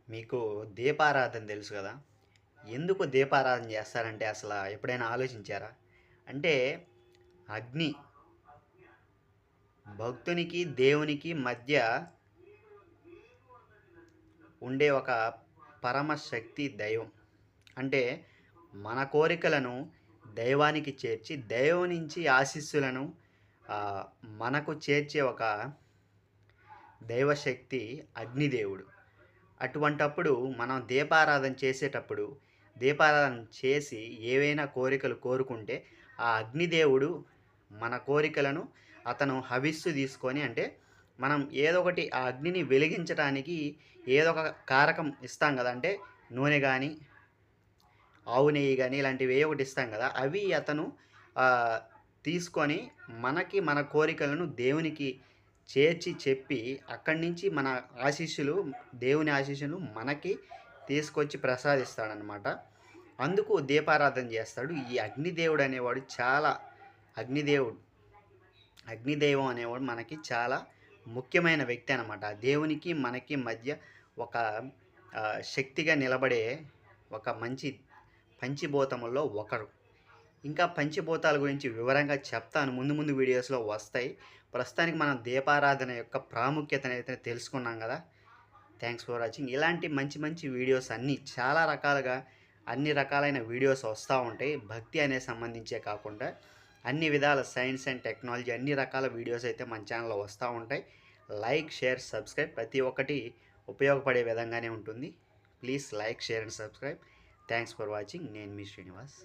మీకు దీపారాధన తెలుసు కదా? ఎందుకు దీపారాధన చేస్తారంటే అసలు ఎప్పుడైనా ఆలోచించారా? అంటే అగ్ని భక్తునికి దేవునికి మధ్య ఉండే ఒక పరమశక్తి దైవం. అంటే మన కోరికలను దైవానికి చేర్చి దైవం నుంచి ఆశీస్సులను ఆ, మనకు చేర్చే ఒక దైవశక్తి అగ్నిదేవుడు. అటువంటప్పుడు మనం దీపారాధన చేసేటప్పుడు దీపారాధన చేసి ఏవైనా కోరికలు కోరుకుంటే ఆ అగ్నిదేవుడు మన కోరికలను అతను హవిస్సు తీసుకొని, అంటే మనం ఏదో ఒకటి ఆ అగ్నిని వెలిగించడానికి ఏదో ఒక కారకం ఇస్తాం కదా, అంటే నూనె కానీ ఆవు నెయ్యి కానీ ఇలాంటివి ఏ ఒకటి ఇస్తాం కదా, అవి అతను ఆ, తీసుకొని మనకి మన కోరికలను దేవునికి చేర్చి చెప్పి అక్కడి నుంచి మన ఆశీస్సులు, దేవుని ఆశీస్సులు మనకి తీసుకొచ్చి ప్రసాదిస్తాడనమాట. అందుకు దీపారాధన చేస్తాడు. ఈ అగ్నిదేవుడు అనేవాడు చాలా అగ్నిదేవుడు అగ్నిదైవం అనేవాడు మనకి చాలా ముఖ్యమైన వ్యక్తి అనమాట. దేవునికి మనకి మధ్య ఒక శక్తిగా నిలబడే ఒక మంచి పంచిభూతముల్లో ఒకరు. ఇంకా పంచభూతాల గురించి వివరంగా చెప్తాను, ముందు ముందు వీడియోస్లో వస్తాయి. ప్రస్తుతానికి మనం దీపారాధన యొక్క ప్రాముఖ్యతను అయితే తెలుసుకున్నాం కదా. Thanks for watching. ఇలాంటి మంచి మంచి వీడియోస్ అన్నీ చాలా రకాలుగా అన్ని రకాలైన వీడియోస్ వస్తూ ఉంటాయి. భక్తి అనే సంబంధించే కాకుండా అన్ని విధాల సైన్స్ అండ్ టెక్నాలజీ అన్ని రకాల వీడియోస్ అయితే మన ఛానల్లో వస్తూ ఉంటాయి. లైక్, షేర్, సబ్స్క్రైబ్ ప్రతి ఒక్కటి ఉపయోగపడే విధంగానే ఉంటుంది. Please like, share and subscribe. Thanks for watching. నేను మీ శ్రీనివాస్.